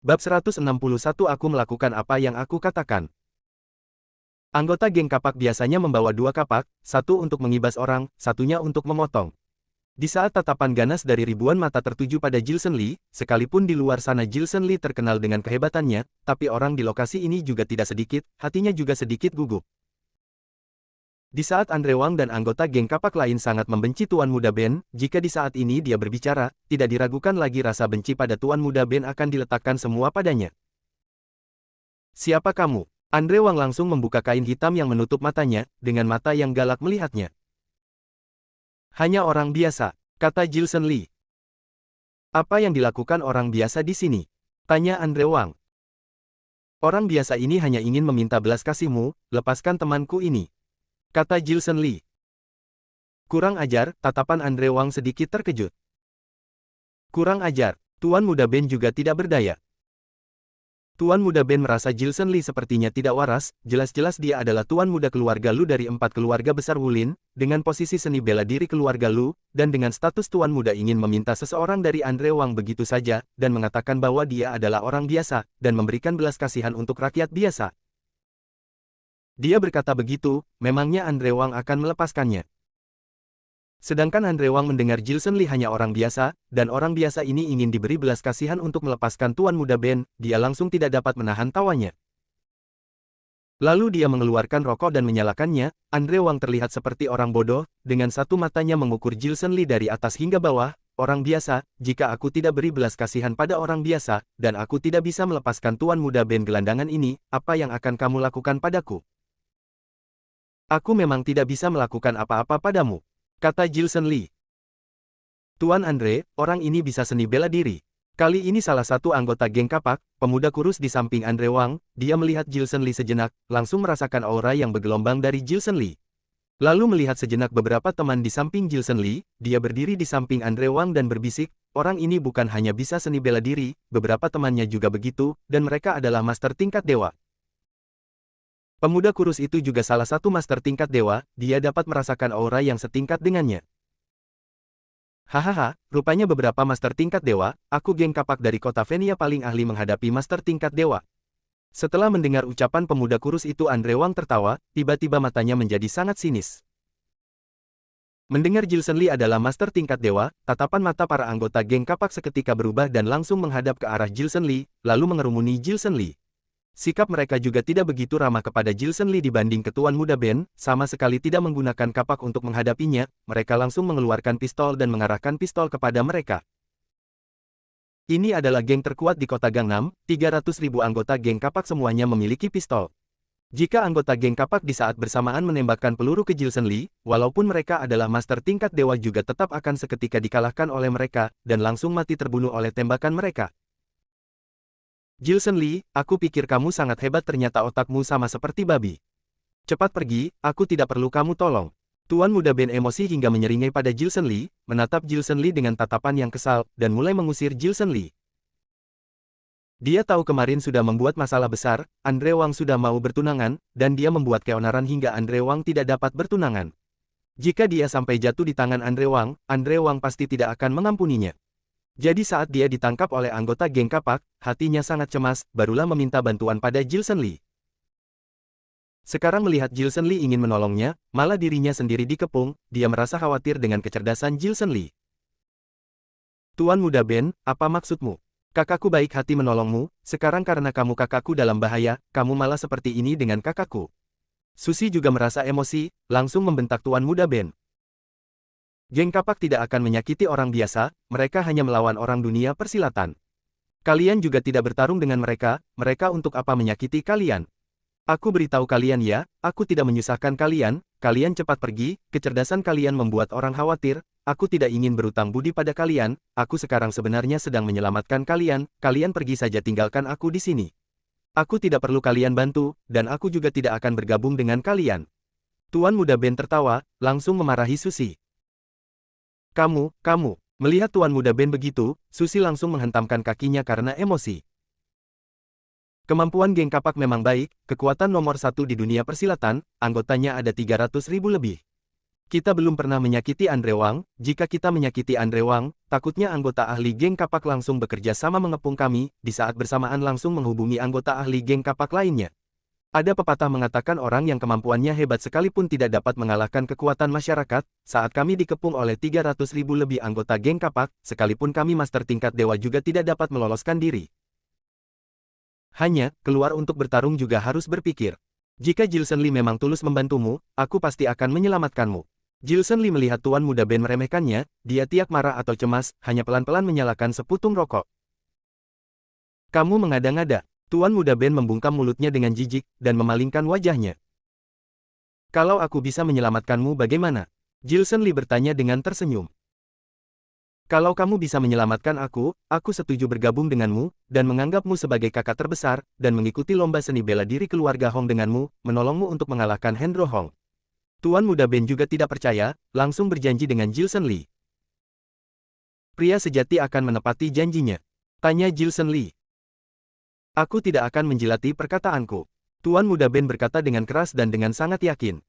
Bab 161 Aku melakukan apa yang aku katakan. Anggota geng kapak biasanya membawa dua kapak, satu untuk mengibas orang, satunya untuk memotong. Di saat tatapan ganas dari ribuan mata tertuju pada Gilson Lee, sekalipun di luar sana Gilson Lee terkenal dengan kehebatannya, tapi orang di lokasi ini juga tidak sedikit, hatinya juga sedikit gugup. Di saat Andre Wang dan anggota geng kapak lain sangat membenci Tuan Muda Ben, jika di saat ini dia berbicara, tidak diragukan lagi rasa benci pada Tuan Muda Ben akan diletakkan semua padanya. Siapa kamu? Andre Wang langsung membuka kain hitam yang menutup matanya, dengan mata yang galak melihatnya. Hanya orang biasa, kata Gilson Lee. Apa yang dilakukan orang biasa di sini? Tanya Andre Wang. Orang biasa ini hanya ingin meminta belas kasihmu, lepaskan temanku ini. Kata Gilson Lee. Kurang ajar, tatapan Andre Wang sedikit terkejut. Kurang ajar, Tuan Muda Ben juga tidak berdaya. Tuan Muda Ben merasa Gilson Lee sepertinya tidak waras, jelas-jelas dia adalah Tuan Muda keluarga Lu dari 4 keluarga besar Wulin, dengan posisi seni bela diri keluarga Lu, dan dengan status Tuan Muda ingin meminta seseorang dari Andre Wang begitu saja, dan mengatakan bahwa dia adalah orang biasa, dan memberikan belas kasihan untuk rakyat biasa. Dia berkata begitu, memangnya Andre Wang akan melepaskannya. Sedangkan Andre Wang mendengar Gilson Lee hanya orang biasa, dan orang biasa ini ingin diberi belas kasihan untuk melepaskan Tuan Muda Ben, dia langsung tidak dapat menahan tawanya. Lalu dia mengeluarkan rokok dan menyalakannya, Andre Wang terlihat seperti orang bodoh, dengan satu matanya mengukur Gilson Lee dari atas hingga bawah, orang biasa, jika aku tidak beri belas kasihan pada orang biasa, dan aku tidak bisa melepaskan Tuan Muda Ben gelandangan ini, apa yang akan kamu lakukan padaku? Aku memang tidak bisa melakukan apa-apa padamu, kata Gilson Lee. Tuan Andre, orang ini bisa seni bela diri. Kali ini salah satu anggota geng kapak, pemuda kurus di samping Andre Wang, dia melihat Gilson Lee sejenak, langsung merasakan aura yang bergelombang dari Gilson Lee. Lalu melihat sejenak beberapa teman di samping Gilson Lee, dia berdiri di samping Andre Wang dan berbisik, orang ini bukan hanya bisa seni bela diri, beberapa temannya juga begitu, dan mereka adalah master tingkat dewa. Pemuda kurus itu juga salah satu master tingkat dewa, dia dapat merasakan aura yang setingkat dengannya. Hahaha, rupanya beberapa master tingkat dewa, aku geng kapak dari kota Venia paling ahli menghadapi master tingkat dewa. Setelah mendengar ucapan pemuda kurus itu Andre Wang tertawa, tiba-tiba matanya menjadi sangat sinis. Mendengar Gilson Lee adalah master tingkat dewa, tatapan mata para anggota geng kapak seketika berubah dan langsung menghadap ke arah Gilson Lee, lalu mengerumuni Gilson Lee. Sikap mereka juga tidak begitu ramah kepada Gilson Lee dibanding Tuan Muda Ben, sama sekali tidak menggunakan kapak untuk menghadapinya, mereka langsung mengeluarkan pistol dan mengarahkan pistol kepada mereka. Ini adalah geng terkuat di kota Gangnam, 300.000 anggota geng kapak semuanya memiliki pistol. Jika anggota geng kapak di saat bersamaan menembakkan peluru ke Gilson Lee, walaupun mereka adalah master tingkat dewa juga tetap akan seketika dikalahkan oleh mereka, dan langsung mati terbunuh oleh tembakan mereka. Gilson Lee, aku pikir kamu sangat hebat ternyata otakmu sama seperti babi. Cepat pergi, aku tidak perlu kamu tolong. Tuan Muda Ben emosi hingga menyeringai pada Gilson Lee, menatap Gilson Lee dengan tatapan yang kesal, dan mulai mengusir Gilson Lee. Dia tahu kemarin sudah membuat masalah besar, Andre Wang sudah mau bertunangan, dan dia membuat keonaran hingga Andre Wang tidak dapat bertunangan. Jika dia sampai jatuh di tangan Andre Wang pasti tidak akan mengampuninya. Jadi saat dia ditangkap oleh anggota geng kapak, hatinya sangat cemas, barulah meminta bantuan pada Gilson Lee. Sekarang melihat Gilson Lee ingin menolongnya, malah dirinya sendiri dikepung, dia merasa khawatir dengan kecerdasan Gilson Lee. Tuan Muda Ben, apa maksudmu? Kakakku baik hati menolongmu, sekarang karena kamu kakakku dalam bahaya, kamu malah seperti ini dengan kakakku. Susi juga merasa emosi, langsung membentak Tuan Muda Ben. Geng kapak tidak akan menyakiti orang biasa, mereka hanya melawan orang dunia persilatan. Kalian juga tidak bertarung dengan mereka untuk apa menyakiti kalian? Aku beritahu kalian ya, aku tidak menyusahkan kalian, kalian cepat pergi, kecerdasan kalian membuat orang khawatir, aku tidak ingin berutang budi pada kalian, aku sekarang sebenarnya sedang menyelamatkan kalian, kalian pergi saja tinggalkan aku di sini. Aku tidak perlu kalian bantu, dan aku juga tidak akan bergabung dengan kalian. Tuan Muda Ben tertawa, langsung memarahi Susi. Kamu, melihat Tuan Muda Ben begitu, Susi langsung menghentamkan kakinya karena emosi. Kemampuan geng kapak memang baik, kekuatan nomor 1 di dunia persilatan, anggotanya ada 300.000 lebih. Kita belum pernah menyakiti Andre Wang, jika kita menyakiti Andre Wang, takutnya anggota ahli geng kapak langsung bekerja sama mengepung kami, di saat bersamaan langsung menghubungi anggota ahli geng kapak lainnya. Ada pepatah mengatakan orang yang kemampuannya hebat sekalipun tidak dapat mengalahkan kekuatan masyarakat, saat kami dikepung oleh 300.000 lebih anggota geng kapak, sekalipun kami master tingkat dewa juga tidak dapat meloloskan diri. Hanya, keluar untuk bertarung juga harus berpikir. Jika Jilson Lee memang tulus membantumu, aku pasti akan menyelamatkanmu. Jilson Lee melihat Tuan Muda Ben meremehkannya, dia tiak marah atau cemas, hanya pelan-pelan menyalakan seputung rokok. Kamu mengada-ngada. Tuan Muda Ben membungkam mulutnya dengan jijik, dan memalingkan wajahnya. Kalau aku bisa menyelamatkanmu bagaimana? Jilson Lee bertanya dengan tersenyum. Kalau kamu bisa menyelamatkan aku setuju bergabung denganmu, dan menganggapmu sebagai kakak terbesar, dan mengikuti lomba seni bela diri keluarga Hong denganmu, menolongmu untuk mengalahkan Hendro Hong. Tuan Muda Ben juga tidak percaya, langsung berjanji dengan Jilson Lee. Pria sejati akan menepati janjinya. Tanya Jilson Lee. Aku tidak akan menjilati perkataanku. Tuan Muda Ben berkata dengan keras dan dengan sangat yakin.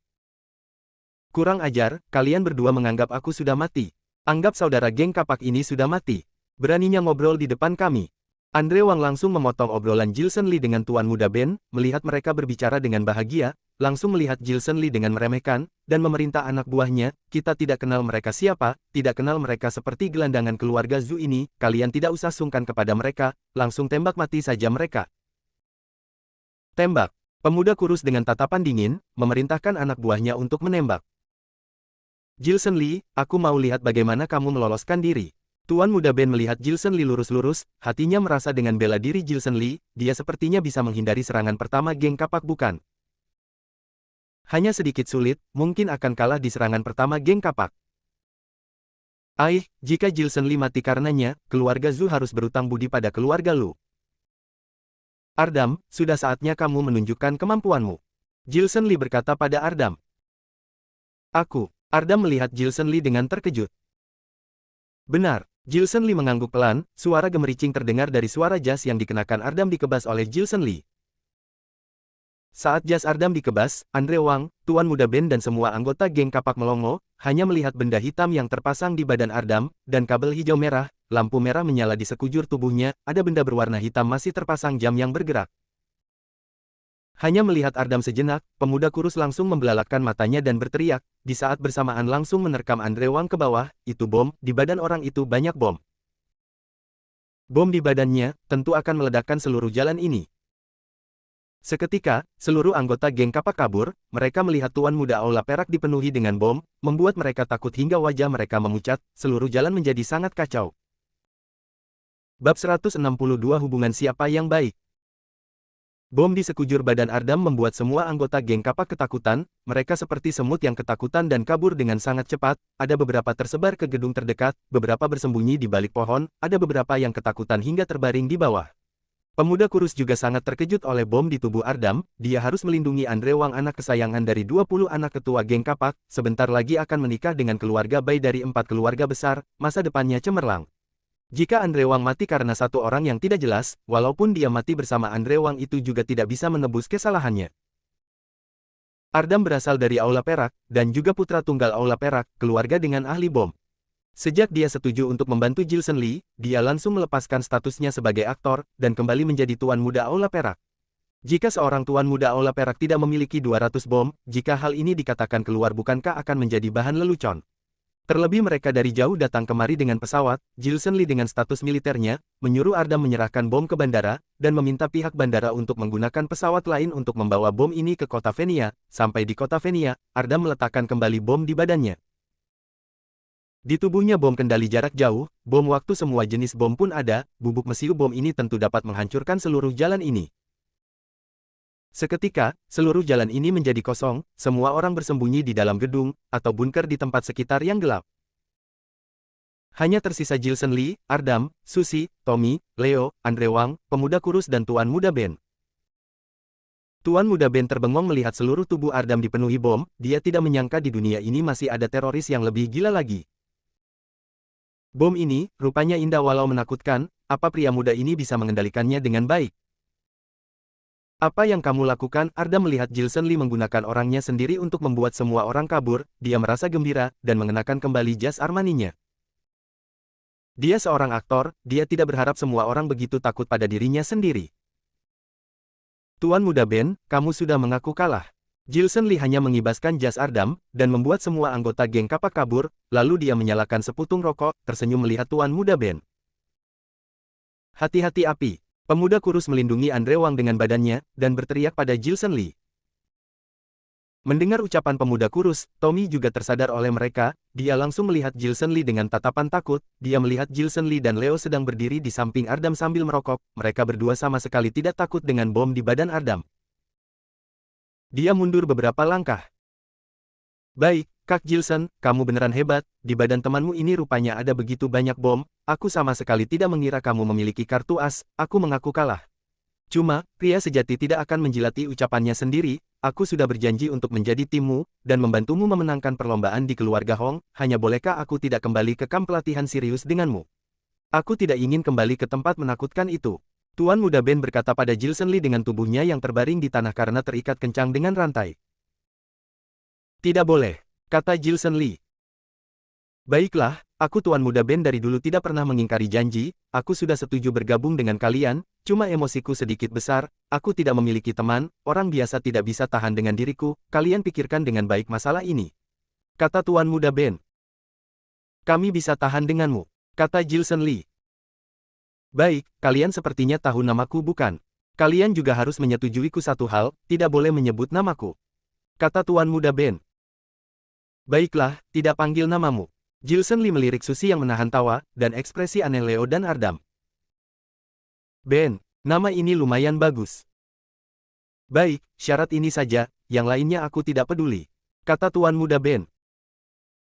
Kurang ajar, kalian berdua menganggap aku sudah mati. Anggap saudara geng kapak ini sudah mati. Beraninya ngobrol di depan kami. Andre Wang langsung memotong obrolan Jilson Lee dengan Tuan Muda Ben, melihat mereka berbicara dengan bahagia, langsung melihat Jilson Lee dengan meremehkan, dan memerintah anak buahnya, kita tidak kenal mereka siapa, tidak kenal mereka seperti gelandangan keluarga Zhu ini, kalian tidak usah sungkan kepada mereka, langsung tembak mati saja mereka. Tembak. Pemuda kurus dengan tatapan dingin, memerintahkan anak buahnya untuk menembak. Jilson Lee, aku mau lihat bagaimana kamu meloloskan diri. Tuan Muda Ben melihat Jilson Lee lurus-lurus, hatinya merasa dengan bela diri Jilson Lee, dia sepertinya bisa menghindari serangan pertama geng kapak bukan. Hanya sedikit sulit, mungkin akan kalah di serangan pertama geng kapak. Jika Jilson Lee mati karenanya, keluarga Zhu harus berutang budi pada keluarga Lu. Ardam, sudah saatnya kamu menunjukkan kemampuanmu. Jilson Lee berkata pada Ardam. Ardam melihat Jilson Lee dengan terkejut. Benar, Jilson Lee mengangguk pelan, suara gemericing terdengar dari suara jas yang dikenakan Ardam dikebas oleh Jilson Lee. Saat jas Ardam dikebas, Andre Wang, Tuan Muda Ben dan semua anggota geng kapak melongo, hanya melihat benda hitam yang terpasang di badan Ardam, dan kabel hijau merah, lampu merah menyala di sekujur tubuhnya, ada benda berwarna hitam masih terpasang jam yang bergerak. Hanya melihat Ardam sejenak, pemuda kurus langsung membelalakkan matanya dan berteriak, di saat bersamaan langsung menerkam Andre Wang ke bawah, itu bom, di badan orang itu banyak bom. Bom di badannya, tentu akan meledakkan seluruh jalan ini. Seketika, seluruh anggota geng kapak kabur, mereka melihat Tuan Muda Aula Perak dipenuhi dengan bom, membuat mereka takut hingga wajah mereka memucat, seluruh jalan menjadi sangat kacau. Bab 162 Hubungan siapa yang baik? Bom di sekujur badan Ardam membuat semua anggota geng kapak ketakutan, mereka seperti semut yang ketakutan dan kabur dengan sangat cepat, ada beberapa tersebar ke gedung terdekat, beberapa bersembunyi di balik pohon, ada beberapa yang ketakutan hingga terbaring di bawah. Pemuda kurus juga sangat terkejut oleh bom di tubuh Ardam, dia harus melindungi Andre Wang anak kesayangan dari 20 anak ketua geng kapak, sebentar lagi akan menikah dengan keluarga bayi dari 4 keluarga besar, masa depannya cemerlang. Jika Andre Wang mati karena satu orang yang tidak jelas, walaupun dia mati bersama Andre Wang itu juga tidak bisa menebus kesalahannya. Ardam berasal dari Aula Perak, dan juga putra tunggal Aula Perak, keluarga dengan ahli bom. Sejak dia setuju untuk membantu Jilson Lee, dia langsung melepaskan statusnya sebagai aktor, dan kembali menjadi Tuan Muda Aula Perak. Jika seorang Tuan Muda Aula Perak tidak memiliki 200 bom, jika hal ini dikatakan keluar bukankah akan menjadi bahan lelucon? Terlebih mereka dari jauh datang kemari dengan pesawat, Jilson Lee dengan status militernya, menyuruh Ardam menyerahkan bom ke bandara, dan meminta pihak bandara untuk menggunakan pesawat lain untuk membawa bom ini ke kota Venia. Sampai di kota Venia, Ardam meletakkan kembali bom di badannya. Di tubuhnya bom kendali jarak jauh, bom waktu semua jenis bom pun ada, bubuk mesiu bom ini tentu dapat menghancurkan seluruh jalan ini. Seketika, seluruh jalan ini menjadi kosong, semua orang bersembunyi di dalam gedung, atau bunker di tempat sekitar yang gelap. Hanya tersisa Jilson Lee, Ardam, Susi, Tommy, Leo, Andre Wang, pemuda kurus dan Tuan Muda Ben. Tuan Muda Ben terbengong melihat seluruh tubuh Ardam dipenuhi bom, dia tidak menyangka di dunia ini masih ada teroris yang lebih gila lagi. Bom ini, rupanya indah walau menakutkan, apa pria muda ini bisa mengendalikannya dengan baik? Apa yang kamu lakukan? Arda melihat Jilson Lee menggunakan orangnya sendiri untuk membuat semua orang kabur, dia merasa gembira, dan mengenakan kembali jas Armaninya. Dia seorang aktor, dia tidak berharap semua orang begitu takut pada dirinya sendiri. Tuan Muda Ben, kamu sudah mengaku kalah. Jilson Lee hanya mengibaskan jas Ardam, dan membuat semua anggota geng kapak kabur, lalu dia menyalakan seputung rokok, tersenyum melihat Tuan Muda Ben. Hati-hati api. Pemuda kurus melindungi Andre Wang dengan badannya, dan berteriak pada Jilson Lee. Mendengar ucapan pemuda kurus, Tommy juga tersadar oleh mereka, dia langsung melihat Jilson Lee dengan tatapan takut, dia melihat Jilson Lee dan Leo sedang berdiri di samping Ardam sambil merokok, mereka berdua sama sekali tidak takut dengan bom di badan Ardam. Dia mundur beberapa langkah. Baik, Kak Jilson, kamu beneran hebat, di badan temanmu ini rupanya ada begitu banyak bom, aku sama sekali tidak mengira kamu memiliki kartu as, aku mengaku kalah. Cuma, pria sejati tidak akan menjilati ucapannya sendiri, aku sudah berjanji untuk menjadi timmu, dan membantumu memenangkan perlombaan di keluarga Hong, hanya bolehkah aku tidak kembali ke kamp pelatihan serius denganmu? Aku tidak ingin kembali ke tempat menakutkan itu. Tuan Muda Ben berkata pada Jilson Lee dengan tubuhnya yang terbaring di tanah karena terikat kencang dengan rantai. Tidak boleh. Kata Jilson Lee. Baiklah, aku Tuan Muda Ben dari dulu tidak pernah mengingkari janji, aku sudah setuju bergabung dengan kalian, cuma emosiku sedikit besar, aku tidak memiliki teman, orang biasa tidak bisa tahan dengan diriku, kalian pikirkan dengan baik masalah ini. Kata Tuan Muda Ben. Kami bisa tahan denganmu, kata Jilson Lee. Baik, kalian sepertinya tahu namaku bukan? Kalian juga harus menyetujuiku satu hal, tidak boleh menyebut namaku. Kata Tuan Muda Ben. Baiklah, tidak panggil namamu. Jilson Lee melirik Susi yang menahan tawa, dan ekspresi aneh Leo dan Ardam. Ben, nama ini lumayan bagus. Baik, syarat ini saja, yang lainnya aku tidak peduli. Kata Tuan Muda Ben.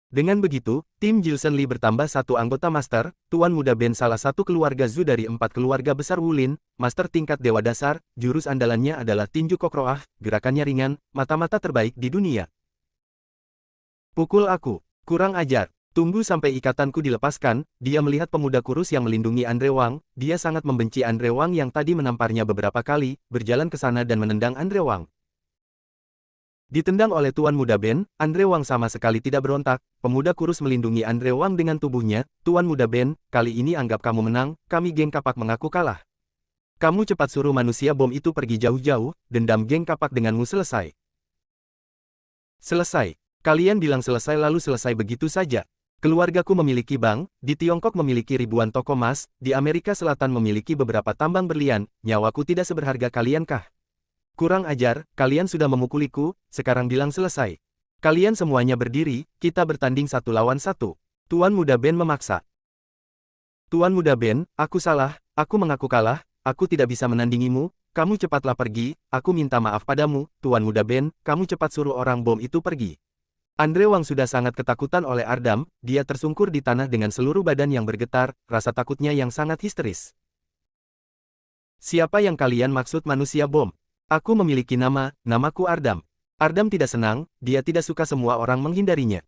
Dengan begitu, tim Jilson Lee bertambah satu anggota master, Tuan Muda Ben salah satu keluarga Zhu dari 4 keluarga besar Wulin, master tingkat dewa dasar, jurus andalannya adalah tinju kokroah, gerakannya ringan, mata-mata terbaik di dunia. Pukul aku. Kurang ajar. Tunggu sampai ikatanku dilepaskan, dia melihat pemuda kurus yang melindungi Andre Wang, dia sangat membenci Andre Wang yang tadi menamparnya beberapa kali, berjalan ke sana dan menendang Andre Wang. Ditendang oleh Tuan Muda Ben, Andre Wang sama sekali tidak berontak, pemuda kurus melindungi Andre Wang dengan tubuhnya, Tuan Muda Ben, kali ini anggap kamu menang, kami geng kapak mengaku kalah. Kamu cepat suruh manusia bom itu pergi jauh-jauh, dendam geng kapak denganmu selesai. Selesai. Kalian bilang selesai lalu selesai begitu saja. Keluargaku memiliki bank, di Tiongkok memiliki ribuan toko emas, di Amerika Selatan memiliki beberapa tambang berlian, nyawaku tidak seberharga kalian kah? Kurang ajar, kalian sudah memukuliku, sekarang bilang selesai. Kalian semuanya berdiri, kita bertanding 1 lawan 1. Tuan Muda Ben memaksa. Tuan Muda Ben, aku salah, aku mengaku kalah, aku tidak bisa menandingimu, kamu cepatlah pergi, aku minta maaf padamu, Tuan Muda Ben, kamu cepat suruh orang bom itu pergi. Andre Wang sudah sangat ketakutan oleh Ardam, dia tersungkur di tanah dengan seluruh badan yang bergetar, rasa takutnya yang sangat histeris. Siapa yang kalian maksud manusia bom? Aku memiliki nama, namaku Ardam. Ardam tidak senang, dia tidak suka semua orang menghindarinya.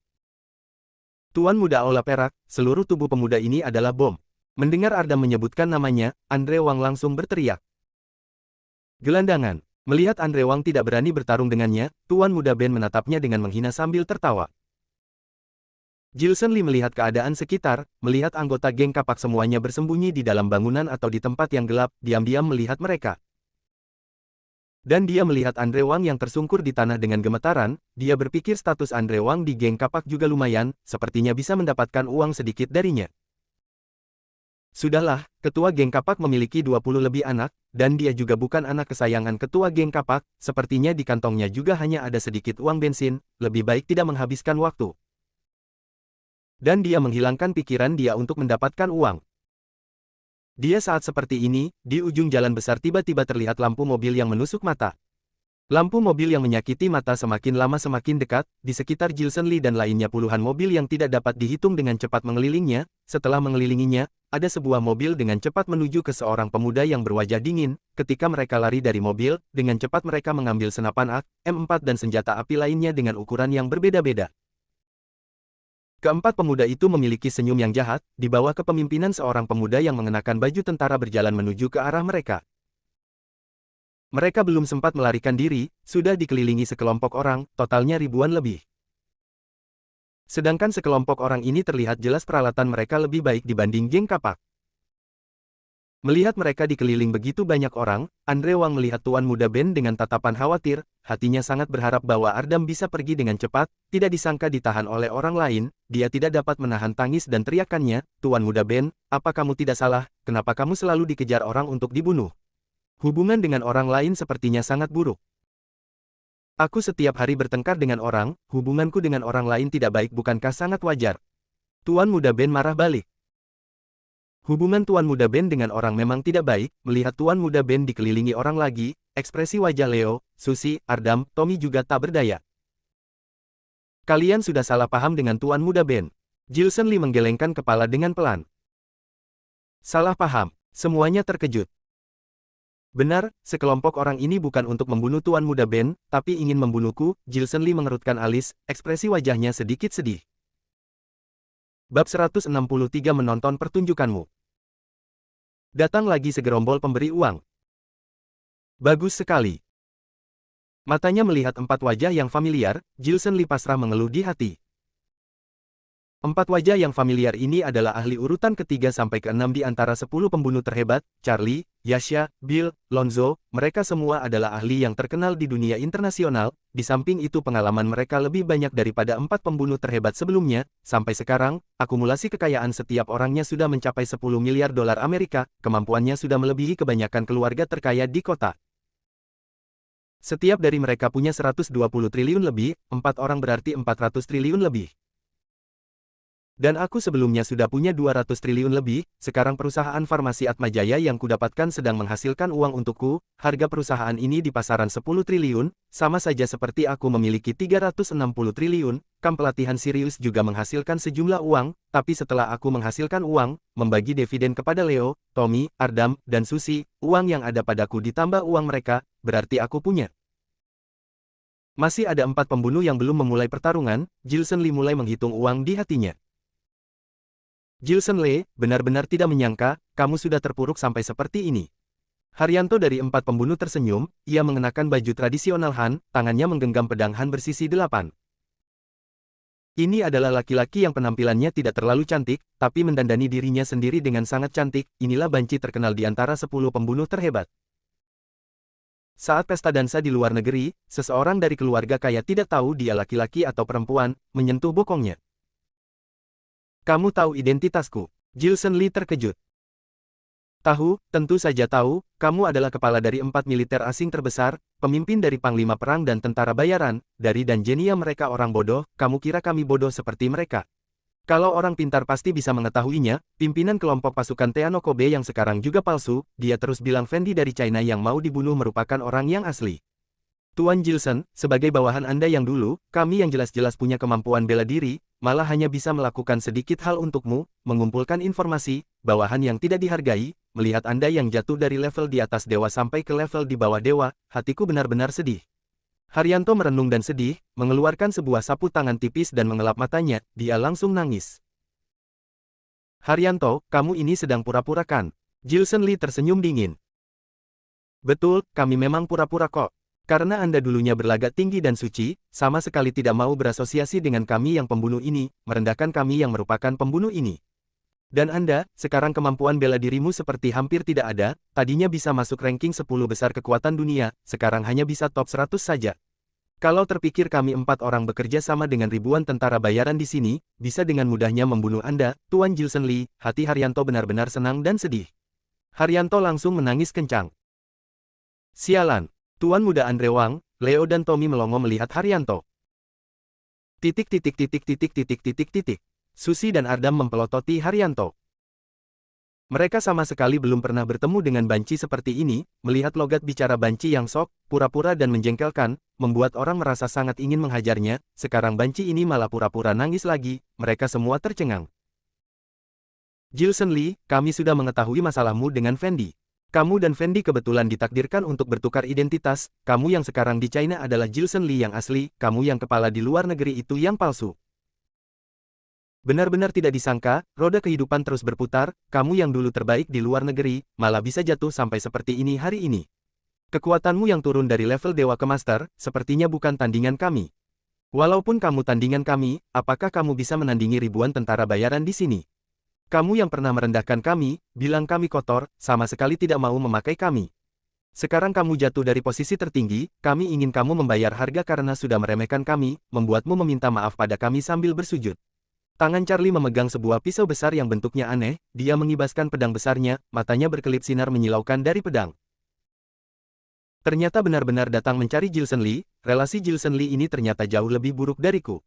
Tuan Muda Aula Perak, seluruh tubuh pemuda ini adalah bom. Mendengar Ardam menyebutkan namanya, Andre Wang langsung berteriak. Gelandangan. Melihat Andre Wang tidak berani bertarung dengannya, Tuan Muda Ben menatapnya dengan menghina sambil tertawa. Jilson Lee melihat keadaan sekitar, melihat anggota geng kapak semuanya bersembunyi di dalam bangunan atau di tempat yang gelap, diam-diam melihat mereka. Dan dia melihat Andre Wang yang tersungkur di tanah dengan gemetaran, dia berpikir status Andre Wang di geng kapak juga lumayan, sepertinya bisa mendapatkan uang sedikit darinya. Sudahlah, ketua geng kapak memiliki 20 lebih anak, dan dia juga bukan anak kesayangan ketua geng kapak, sepertinya di kantongnya juga hanya ada sedikit uang bensin, lebih baik tidak menghabiskan waktu. Dan dia menghilangkan pikiran dia untuk mendapatkan uang. Dia saat seperti ini, di ujung jalan besar tiba-tiba terlihat lampu mobil yang menusuk mata. Lampu mobil yang menyakiti mata semakin lama semakin dekat, di sekitar Jilson Lee dan lainnya puluhan mobil yang tidak dapat dihitung dengan cepat mengelilingnya, setelah mengelilinginya, ada sebuah mobil dengan cepat menuju ke seorang pemuda yang berwajah dingin, ketika mereka lari dari mobil, dengan cepat mereka mengambil senapan AK-M4 dan senjata api lainnya dengan ukuran yang berbeda-beda. Keempat pemuda itu memiliki senyum yang jahat, di bawah kepemimpinan seorang pemuda yang mengenakan baju tentara berjalan menuju ke arah mereka. Mereka belum sempat melarikan diri, sudah dikelilingi sekelompok orang, totalnya ribuan lebih. Sedangkan sekelompok orang ini terlihat jelas peralatan mereka lebih baik dibanding geng kapak. Melihat mereka dikeliling begitu banyak orang, Andre Wang melihat Tuan Muda Ben dengan tatapan khawatir, hatinya sangat berharap bahwa Ardam bisa pergi dengan cepat, tidak disangka ditahan oleh orang lain, dia tidak dapat menahan tangis dan teriakannya, Tuan Muda Ben, apa kamu tidak salah, kenapa kamu selalu dikejar orang untuk dibunuh? Hubungan dengan orang lain sepertinya sangat buruk. Aku setiap hari bertengkar dengan orang, hubunganku dengan orang lain tidak baik bukankah sangat wajar? Tuan Muda Ben marah balik. Hubungan Tuan Muda Ben dengan orang memang tidak baik, melihat Tuan Muda Ben dikelilingi orang lagi, ekspresi wajah Leo, Susi, Ardam, Tommy juga tak berdaya. Kalian sudah salah paham dengan Tuan Muda Ben. Gilson Lee menggelengkan kepala dengan pelan. Salah paham, semuanya terkejut. Benar, sekelompok orang ini bukan untuk membunuh Tuan Muda Ben, tapi ingin membunuhku, Gilson Lee mengerutkan alis, ekspresi wajahnya sedikit sedih. Bab 163 menonton pertunjukanmu. Datang lagi segerombol pemberi uang. Bagus sekali. Matanya melihat 4 wajah yang familiar, Gilson Lee pasrah mengeluh di hati. 4 wajah yang familiar ini adalah ahli urutan ketiga sampai ke-6 di antara 10 pembunuh terhebat, Charlie, Yasha, Bill, Lonzo, mereka semua adalah ahli yang terkenal di dunia internasional, di samping itu pengalaman mereka lebih banyak daripada 4 pembunuh terhebat sebelumnya, sampai sekarang, akumulasi kekayaan setiap orangnya sudah mencapai 10 miliar dolar Amerika, kemampuannya sudah melebihi kebanyakan keluarga terkaya di kota. Setiap dari mereka punya 120 triliun lebih, 4 orang berarti 400 triliun lebih. Dan aku sebelumnya sudah punya 200 triliun lebih, sekarang perusahaan farmasi Atmajaya yang kudapatkan sedang menghasilkan uang untukku, harga perusahaan ini di pasaran 10 triliun, sama saja seperti aku memiliki 360 triliun, kamp pelatihan Sirius juga menghasilkan sejumlah uang, tapi setelah aku menghasilkan uang, membagi dividen kepada Leo, Tommy, Ardam, dan Susi, uang yang ada padaku ditambah uang mereka, berarti aku punya. Masih ada 4 pembunuh yang belum memulai pertarungan, Gilson Lee mulai menghitung uang di hatinya. Gilson Lee, benar-benar tidak menyangka, kamu sudah terpuruk sampai seperti ini. Haryanto dari 4 pembunuh tersenyum, ia mengenakan baju tradisional Han, tangannya menggenggam pedang Han bersisi 8. Ini adalah laki-laki yang penampilannya tidak terlalu cantik, tapi mendandani dirinya sendiri dengan sangat cantik, inilah banci terkenal di antara 10 pembunuh terhebat. Saat pesta dansa di luar negeri, seseorang dari keluarga kaya tidak tahu dia laki-laki atau perempuan, menyentuh bokongnya. Kamu tahu identitasku? Gilson Lee terkejut. Tahu, tentu saja tahu, kamu adalah kepala dari 4 militer asing terbesar, pemimpin dari panglima perang dan tentara bayaran, dari dan Genia mereka orang bodoh, kamu kira kami bodoh seperti mereka? Kalau orang pintar pasti bisa mengetahuinya, pimpinan kelompok pasukan Teano Kobe yang sekarang juga palsu, dia terus bilang Fendi dari China yang mau dibunuh merupakan orang yang asli. Tuan Gilson, sebagai bawahan Anda yang dulu, kami yang jelas-jelas punya kemampuan bela diri, malah hanya bisa melakukan sedikit hal untukmu, mengumpulkan informasi, bawahan yang tidak dihargai, melihat Anda yang jatuh dari level di atas dewa sampai ke level di bawah dewa, hatiku benar-benar sedih. Haryanto merenung dan sedih, mengeluarkan sebuah sapu tangan tipis dan mengelap matanya, dia langsung nangis. Haryanto, kamu ini sedang pura-pura kan? Gilson Lee tersenyum dingin. Betul, kami memang pura-pura kok. Karena Anda dulunya berlagak tinggi dan suci, sama sekali tidak mau berasosiasi dengan kami yang pembunuh ini, merendahkan kami yang merupakan pembunuh ini. Dan Anda, sekarang kemampuan bela dirimu seperti hampir tidak ada, tadinya bisa masuk ranking 10 besar kekuatan dunia, sekarang hanya bisa top 100 saja. Kalau terpikir kami 4 orang bekerja sama dengan ribuan tentara bayaran di sini, bisa dengan mudahnya membunuh Anda, Tuan Gilson Lee, hati Haryanto benar-benar senang dan sedih. Haryanto langsung menangis kencang. Sialan. Tuan Muda Andre Wang, Leo dan Tommy melongo melihat Haryanto. Susi dan Ardam mempelototi Haryanto. Mereka sama sekali belum pernah bertemu dengan banci seperti ini, melihat logat bicara banci yang sok, pura-pura dan menjengkelkan, membuat orang merasa sangat ingin menghajarnya, sekarang banci ini malah pura-pura nangis lagi, mereka semua tercengang. Gilson Lee, kami sudah mengetahui masalahmu dengan Fendi. Kamu dan Fendi kebetulan ditakdirkan untuk bertukar identitas, kamu yang sekarang di China adalah Gilson Lee yang asli, kamu yang kepala di luar negeri itu yang palsu. Benar-benar tidak disangka, roda kehidupan terus berputar, kamu yang dulu terbaik di luar negeri, malah bisa jatuh sampai seperti ini hari ini. Kekuatanmu yang turun dari level dewa ke master, sepertinya bukan tandingan kami. Walaupun kamu tandingan kami, apakah kamu bisa menandingi ribuan tentara bayaran di sini? Kamu yang pernah merendahkan kami, bilang kami kotor, sama sekali tidak mau memakai kami. Sekarang kamu jatuh dari posisi tertinggi, kami ingin kamu membayar harga karena sudah meremehkan kami, membuatmu meminta maaf pada kami sambil bersujud. Tangan Charlie memegang sebuah pisau besar yang bentuknya aneh, dia mengibaskan pedang besarnya, matanya berkelip sinar menyilaukan dari pedang. Ternyata benar-benar datang mencari Jilson Lee, relasi Jilson Lee ini ternyata jauh lebih buruk dariku.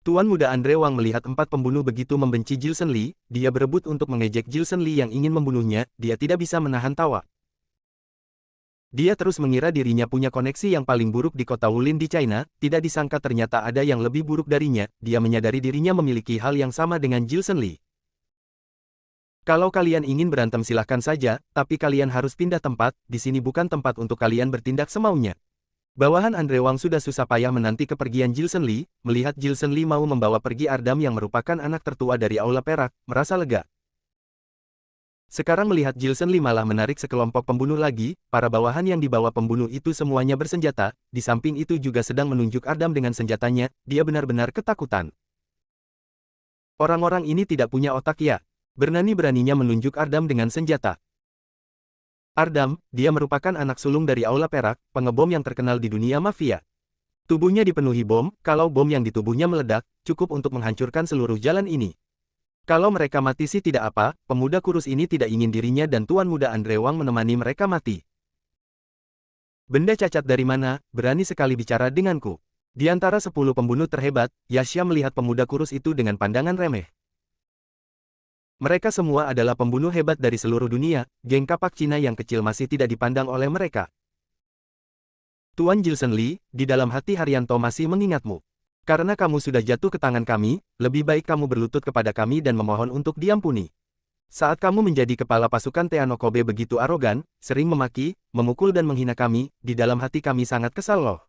Tuan muda Andre Wang melihat 4 pembunuh begitu membenci Jilson Lee, dia berebut untuk mengejek Jilson Lee yang ingin membunuhnya, dia tidak bisa menahan tawa. Dia terus mengira dirinya punya koneksi yang paling buruk di kota Wulin di China, tidak disangka ternyata ada yang lebih buruk darinya, dia menyadari dirinya memiliki hal yang sama dengan Jilson Lee. Kalau kalian ingin berantem silahkan saja, tapi kalian harus pindah tempat, di sini bukan tempat untuk kalian bertindak semaunya. Bawahan Andre Wang sudah susah payah menanti kepergian Jilson Lee, melihat Jilson Lee mau membawa pergi Ardam yang merupakan anak tertua dari Aula Perak, merasa lega. Sekarang melihat Jilson Lee malah menarik sekelompok pembunuh lagi, para bawahan yang dibawa pembunuh itu semuanya bersenjata, di samping itu juga sedang menunjuk Ardam dengan senjatanya, dia benar-benar ketakutan. Orang-orang ini tidak punya otak ya. Berani-beraninya menunjuk Ardam dengan senjata. Ardam, dia merupakan anak sulung dari Aula Perak, pengebom yang terkenal di dunia mafia. Tubuhnya dipenuhi bom, kalau bom yang di tubuhnya meledak, cukup untuk menghancurkan seluruh jalan ini. Kalau mereka mati sih tidak apa, pemuda kurus ini tidak ingin dirinya dan Tuan Muda Andre Wang menemani mereka mati. Benda cacat dari mana, berani sekali bicara denganku. Di antara 10 pembunuh terhebat, Yasha melihat pemuda kurus itu dengan pandangan remeh. Mereka semua adalah pembunuh hebat dari seluruh dunia, geng kapak Cina yang kecil masih tidak dipandang oleh mereka. Tuan Jilson Lee, di dalam hati Haryanto masih mengingatmu. Karena kamu sudah jatuh ke tangan kami, lebih baik kamu berlutut kepada kami dan memohon untuk diampuni. Saat kamu menjadi kepala pasukan Teano Kobe begitu arogan, sering memaki, memukul dan menghina kami, di dalam hati kami sangat kesal loh.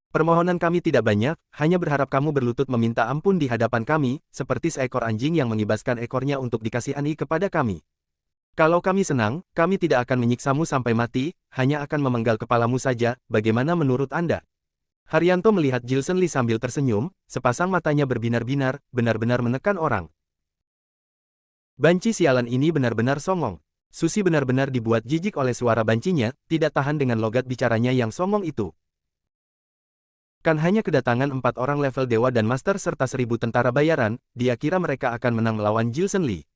Permohonan kami tidak banyak, hanya berharap kamu berlutut meminta ampun di hadapan kami, seperti seekor anjing yang mengibaskan ekornya untuk dikasihani kepada kami. Kalau kami senang, kami tidak akan menyiksamu sampai mati, hanya akan memenggal kepalamu saja, bagaimana menurut Anda? Haryanto melihat Jilson Lee sambil tersenyum, sepasang matanya berbinar-binar, benar-benar menekan orang. Banci sialan ini benar-benar songong. Susi benar-benar dibuat jijik oleh suara bancinya, tidak tahan dengan logat bicaranya yang songong itu. Kan hanya kedatangan 4 orang level dewa dan master serta 1000 tentara bayaran, dia kira mereka akan menang melawan Jilson Lee.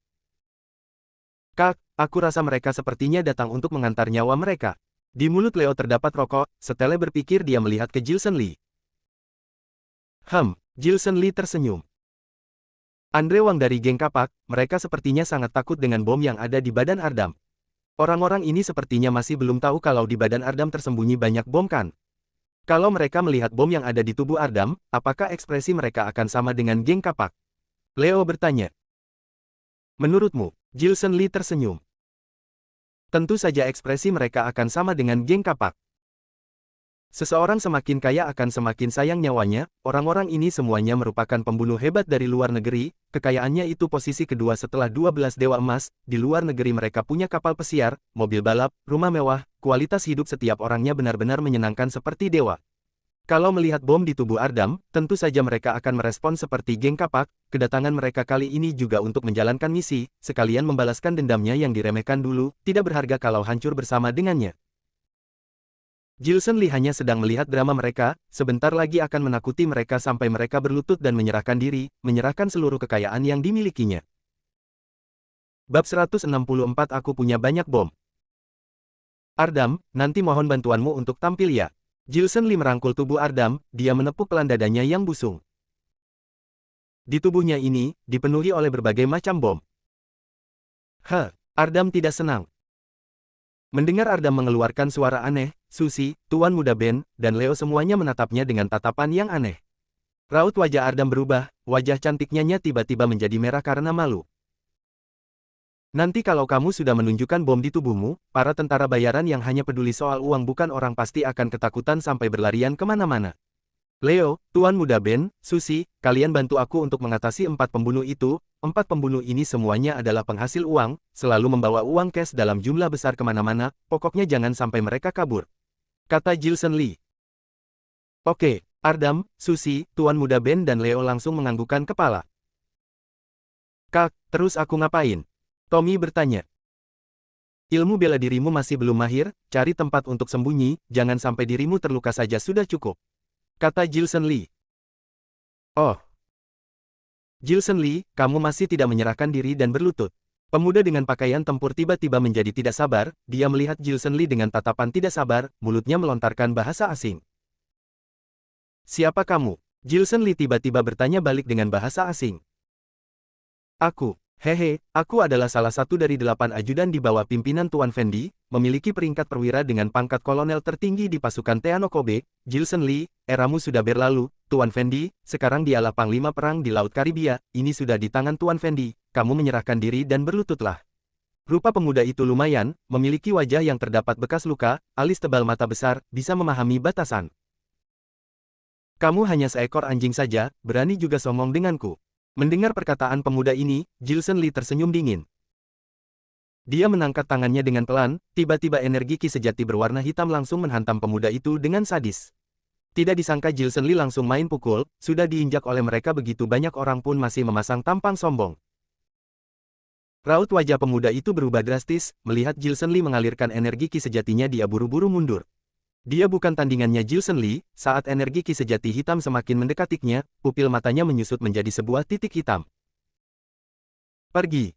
Kak, aku rasa mereka sepertinya datang untuk mengantar nyawa mereka. Di mulut Leo terdapat rokok, Stella berpikir dia melihat ke Jilson Lee. Jilson Lee tersenyum. Andre Wang dari geng kapak, mereka sepertinya sangat takut dengan bom yang ada di badan Ardam. Orang-orang ini sepertinya masih belum tahu kalau di badan Ardam tersembunyi banyak bom kan? Kalau mereka melihat bom yang ada di tubuh Ardam, apakah ekspresi mereka akan sama dengan geng kapak? Leo bertanya. Menurutmu, Jilson Lee tersenyum. Tentu saja ekspresi mereka akan sama dengan geng kapak. Seseorang semakin kaya akan semakin sayang nyawanya, orang-orang ini semuanya merupakan pembunuh hebat dari luar negeri, kekayaannya itu posisi kedua setelah 12 dewa emas, di luar negeri mereka punya kapal pesiar, mobil balap, rumah mewah, kualitas hidup setiap orangnya benar-benar menyenangkan seperti dewa. Kalau melihat bom di tubuh Ardam, tentu saja mereka akan merespon seperti geng kapak, kedatangan mereka kali ini juga untuk menjalankan misi, sekalian membalaskan dendamnya yang diremehkan dulu, tidak berharga kalau hancur bersama dengannya. Jilson Lee hanya sedang melihat drama mereka, sebentar lagi akan menakuti mereka sampai mereka berlutut dan menyerahkan diri, menyerahkan seluruh kekayaan yang dimilikinya. Bab 164 Aku punya banyak bom. Ardam, nanti mohon bantuanmu untuk tampil ya. Jilson Lee merangkul tubuh Ardam, dia menepuk pelan dadanya yang busung. Di tubuhnya ini, dipenuhi oleh berbagai macam bom. Ardam tidak senang. Mendengar Ardam mengeluarkan suara aneh, Susi, Tuan Muda Ben, dan Leo semuanya menatapnya dengan tatapan yang aneh. Raut wajah Ardam berubah, wajah cantiknya tiba-tiba menjadi merah karena malu. Nanti kalau kamu sudah menunjukkan bom di tubuhmu, para tentara bayaran yang hanya peduli soal uang bukan orang pasti akan ketakutan sampai berlarian kemana-mana. Leo, Tuan Muda Ben, Susi, kalian bantu aku untuk mengatasi 4 pembunuh itu. 4 pembunuh ini semuanya adalah penghasil uang, selalu membawa uang cash dalam jumlah besar kemana-mana, pokoknya jangan sampai mereka kabur. kata Jilson Lee. Oke, Ardam, Susi, Tuan Muda Ben dan Leo langsung menganggukkan kepala. Kak, terus aku ngapain? Tommy bertanya. Ilmu bela dirimu masih belum mahir, cari tempat untuk sembunyi, jangan sampai dirimu terluka saja sudah cukup. Kata Jilson Lee. Oh. Jilson Lee, kamu masih tidak menyerahkan diri dan berlutut. Pemuda dengan pakaian tempur tiba-tiba menjadi tidak sabar, dia melihat Jilson Lee dengan tatapan tidak sabar, mulutnya melontarkan bahasa asing. Siapa kamu? Jilson Lee tiba-tiba bertanya balik dengan bahasa asing. Aku. Hehe, aku adalah salah satu dari 8 ajudan di bawah pimpinan Tuan Fendi, memiliki peringkat perwira dengan pangkat kolonel tertinggi di pasukan Teano Kobe. Jilson Lee, eramu sudah berlalu, Tuan Fendi, sekarang dialah panglima perang di Laut Karibia, ini sudah di tangan Tuan Fendi, kamu menyerahkan diri dan berlututlah. Rupa pemuda itu lumayan, memiliki wajah yang terdapat bekas luka, alis tebal mata besar, bisa memahami batasan. Kamu hanya seekor anjing saja, berani juga songong denganku. Mendengar perkataan pemuda ini, Jilson Lee tersenyum dingin. Dia menangkat tangannya dengan pelan, tiba-tiba energi ki sejati berwarna hitam langsung menghantam pemuda itu dengan sadis. Tidak disangka Jilson Lee langsung main pukul, sudah diinjak oleh mereka begitu banyak orang pun masih memasang tampang sombong. Raut wajah pemuda itu berubah drastis, melihat Jilson Lee mengalirkan energi ki sejatinya dia buru-buru mundur. Dia bukan tandingannya Jilson Lee, saat energi ki sejati hitam semakin mendekatinya, pupil matanya menyusut menjadi sebuah titik hitam. Pergi.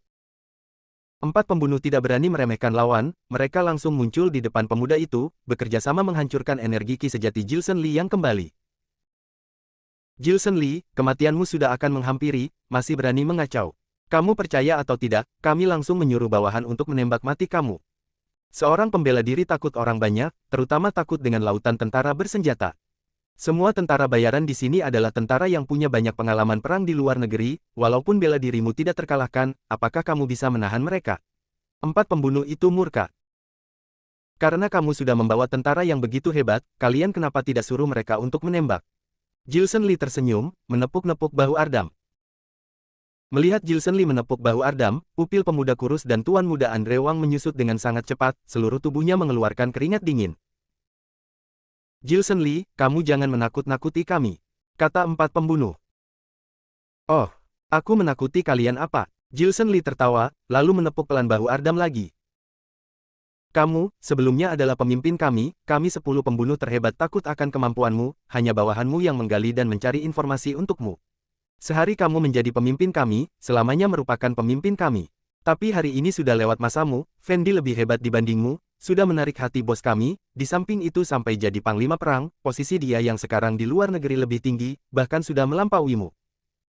4 pembunuh tidak berani meremehkan lawan, mereka langsung muncul di depan pemuda itu, bekerja sama menghancurkan energi ki sejati Jilson Lee yang kembali. Jilson Lee, kematianmu sudah akan menghampiri, masih berani mengacau. Kamu percaya atau tidak, kami langsung menyuruh bawahan untuk menembak mati kamu. Seorang pembela diri takut orang banyak, terutama takut dengan lautan tentara bersenjata. Semua tentara bayaran di sini adalah tentara yang punya banyak pengalaman perang di luar negeri, walaupun bela dirimu tidak terkalahkan, apakah kamu bisa menahan mereka? 4 pembunuh itu murka. Karena kamu sudah membawa tentara yang begitu hebat, kalian kenapa tidak suruh mereka untuk menembak? Jilson Lee tersenyum, menepuk-nepuk bahu Ardam. Melihat Jilson Lee menepuk bahu Ardam, pupil pemuda kurus dan Tuan Muda Andre Wang menyusut dengan sangat cepat, seluruh tubuhnya mengeluarkan keringat dingin. Jilson Lee, kamu jangan menakut-nakuti kami, kata 4 pembunuh. Oh, aku menakuti kalian apa? Jilson Lee tertawa, lalu menepuk pelan bahu Ardam lagi. Kamu, sebelumnya adalah pemimpin kami 10 pembunuh terhebat takut akan kemampuanmu, hanya bawahanmu yang menggali dan mencari informasi untukmu. Sehari kamu menjadi pemimpin kami, selamanya merupakan pemimpin kami. Tapi hari ini sudah lewat masamu, Fendi lebih hebat dibandingmu, sudah menarik hati bos kami, di samping itu sampai jadi panglima perang, posisi dia yang sekarang di luar negeri lebih tinggi, bahkan sudah melampauimu.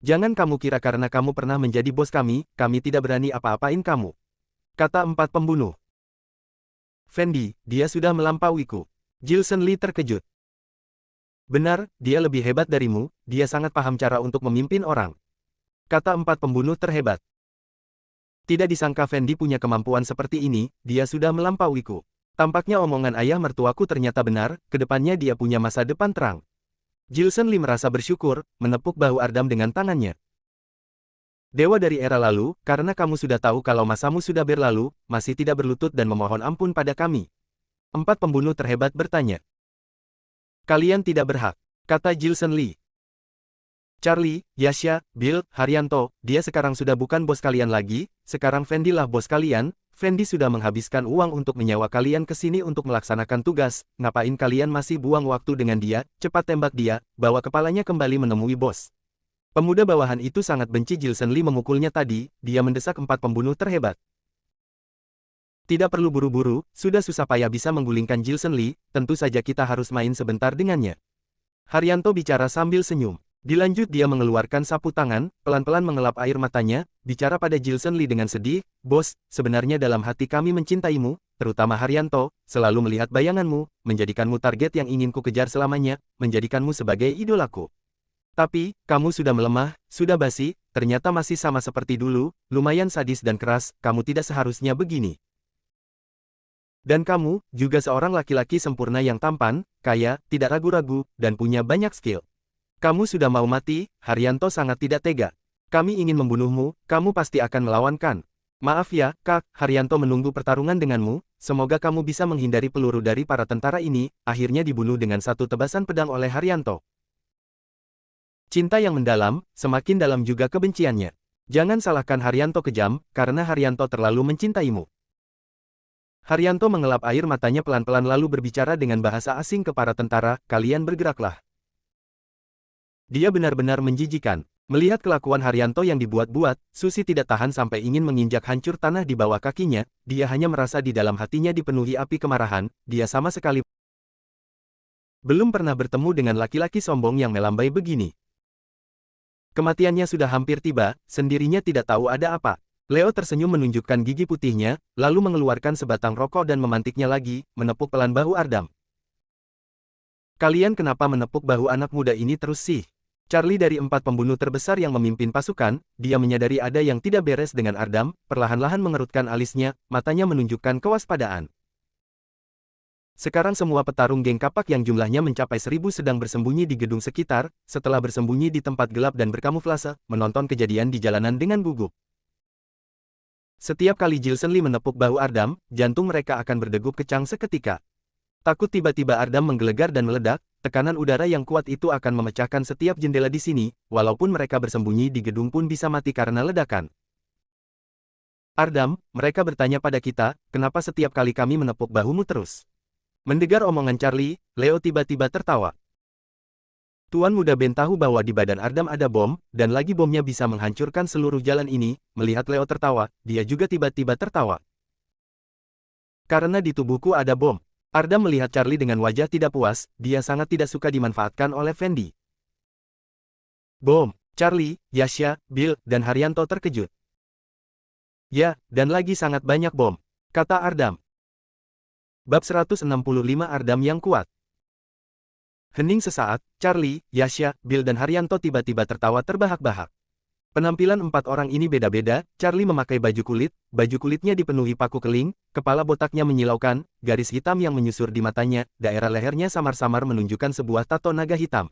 Jangan kamu kira karena kamu pernah menjadi bos kami tidak berani apa-apain kamu. Kata 4 pembunuh. Fendi, dia sudah melampauiku. Jilson Lee terkejut. Benar, dia lebih hebat darimu, dia sangat paham cara untuk memimpin orang. Kata 4 pembunuh terhebat. Tidak disangka Fendi punya kemampuan seperti ini, dia sudah melampauiku. Tampaknya omongan ayah mertuaku ternyata benar, kedepannya dia punya masa depan terang. Jilson Lee merasa bersyukur, menepuk bahu Ardam dengan tangannya. Dewa dari era lalu, karena kamu sudah tahu kalau masamu sudah berlalu, masih tidak berlutut dan memohon ampun pada kami. 4 pembunuh terhebat bertanya. Kalian tidak berhak, kata Jilson Lee. Charlie, Yasha, Bill, Haryanto, dia sekarang sudah bukan bos kalian lagi, sekarang Fendi lah bos kalian, Fendi sudah menghabiskan uang untuk menyewa kalian ke sini untuk melaksanakan tugas, ngapain kalian masih buang waktu dengan dia, cepat tembak dia, bawa kepalanya kembali menemui bos. Pemuda bawahan itu sangat benci Jilson Lee memukulnya tadi, dia mendesak 4 pembunuh terhebat. Tidak perlu buru-buru, sudah susah payah bisa menggulingkan Jilson Lee, tentu saja kita harus main sebentar dengannya. Haryanto bicara sambil senyum. Dilanjut dia mengeluarkan sapu tangan, pelan-pelan mengelap air matanya, bicara pada Jilson Lee dengan sedih, "Bos, sebenarnya dalam hati kami mencintaimu, terutama Haryanto, selalu melihat bayanganmu, menjadikanmu target yang ingin ku kejar selamanya, menjadikanmu sebagai idolaku. Tapi, kamu sudah melemah, sudah basi, ternyata masih sama seperti dulu, lumayan sadis dan keras, kamu tidak seharusnya begini. Dan kamu, juga seorang laki-laki sempurna yang tampan, kaya, tidak ragu-ragu, dan punya banyak skill. Kamu sudah mau mati, Haryanto sangat tidak tega. Kami ingin membunuhmu, kamu pasti akan melawankan. Maaf ya, Kak, Haryanto menunggu pertarungan denganmu, semoga kamu bisa menghindari peluru dari para tentara ini, akhirnya dibunuh dengan satu tebasan pedang oleh Haryanto. Cinta yang mendalam, semakin dalam juga kebenciannya. Jangan salahkan Haryanto kejam, karena Haryanto terlalu mencintaimu. Haryanto mengelap air matanya pelan-pelan lalu berbicara dengan bahasa asing ke para tentara, kalian bergeraklah. Dia benar-benar menjijikan. Melihat kelakuan Haryanto yang dibuat-buat, Susi tidak tahan sampai ingin menginjak hancur tanah di bawah kakinya, dia hanya merasa di dalam hatinya dipenuhi api kemarahan, dia sama sekali belum pernah bertemu dengan laki-laki sombong yang melambai begini. Kematiannya sudah hampir tiba, sendirinya tidak tahu ada apa. Leo tersenyum menunjukkan gigi putihnya, lalu mengeluarkan sebatang rokok dan memantiknya lagi, menepuk pelan bahu Ardam. Kalian kenapa menepuk bahu anak muda ini terus sih? Charlie dari 4 pembunuh terbesar yang memimpin pasukan, dia menyadari ada yang tidak beres dengan Ardam, perlahan-lahan mengerutkan alisnya, matanya menunjukkan kewaspadaan. Sekarang semua petarung geng kapak yang jumlahnya mencapai 1000 sedang bersembunyi di gedung sekitar, setelah bersembunyi di tempat gelap dan berkamuflase, menonton kejadian di jalanan dengan gugup. Setiap kali Jilson Lee menepuk bahu Ardam, jantung mereka akan berdegup kencang seketika. Takut tiba-tiba Ardam menggelegar dan meledak, tekanan udara yang kuat itu akan memecahkan setiap jendela di sini, walaupun mereka bersembunyi di gedung pun bisa mati karena ledakan. Ardam, mereka bertanya pada kita, kenapa setiap kali kami menepuk bahumu terus? Mendengar omongan Charlie, Leo tiba-tiba tertawa. Tuan Muda Ben tahu bahwa di badan Ardam ada bom, dan lagi bomnya bisa menghancurkan seluruh jalan ini. Melihat Leo tertawa, dia juga tiba-tiba tertawa. Karena di tubuhku ada bom. Ardam melihat Charlie dengan wajah tidak puas, dia sangat tidak suka dimanfaatkan oleh Fendi. Bom, Charlie, Yasha, Bill, dan Haryanto terkejut. Ya, dan lagi sangat banyak bom, kata Ardam. Bab 165 Ardam yang kuat. Hening sesaat, Charlie, Yasha, Bill dan Haryanto tiba-tiba tertawa terbahak-bahak. Penampilan 4 orang ini beda-beda, Charlie memakai baju kulitnya dipenuhi paku keling, kepala botaknya menyilaukan, garis hitam yang menyusur di matanya, daerah lehernya samar-samar menunjukkan sebuah tato naga hitam.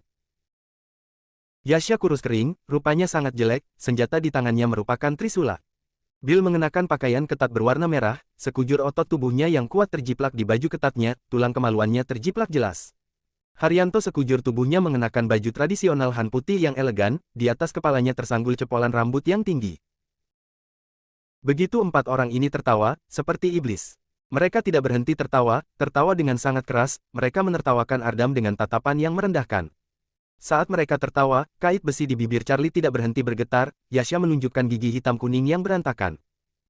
Yasha kurus kering, rupanya sangat jelek, senjata di tangannya merupakan trisula. Bill mengenakan pakaian ketat berwarna merah, sekujur otot tubuhnya yang kuat terjiplak di baju ketatnya, tulang kemaluannya terjiplak jelas. Haryanto sekujur tubuhnya mengenakan baju tradisional Han putih yang elegan, di atas kepalanya tersanggul cepolan rambut yang tinggi. Begitu 4 orang ini tertawa, seperti iblis. Mereka tidak berhenti tertawa dengan sangat keras, mereka menertawakan Ardam dengan tatapan yang merendahkan. Saat mereka tertawa, kait besi di bibir Charlie tidak berhenti bergetar, Yasha menunjukkan gigi hitam kuning yang berantakan.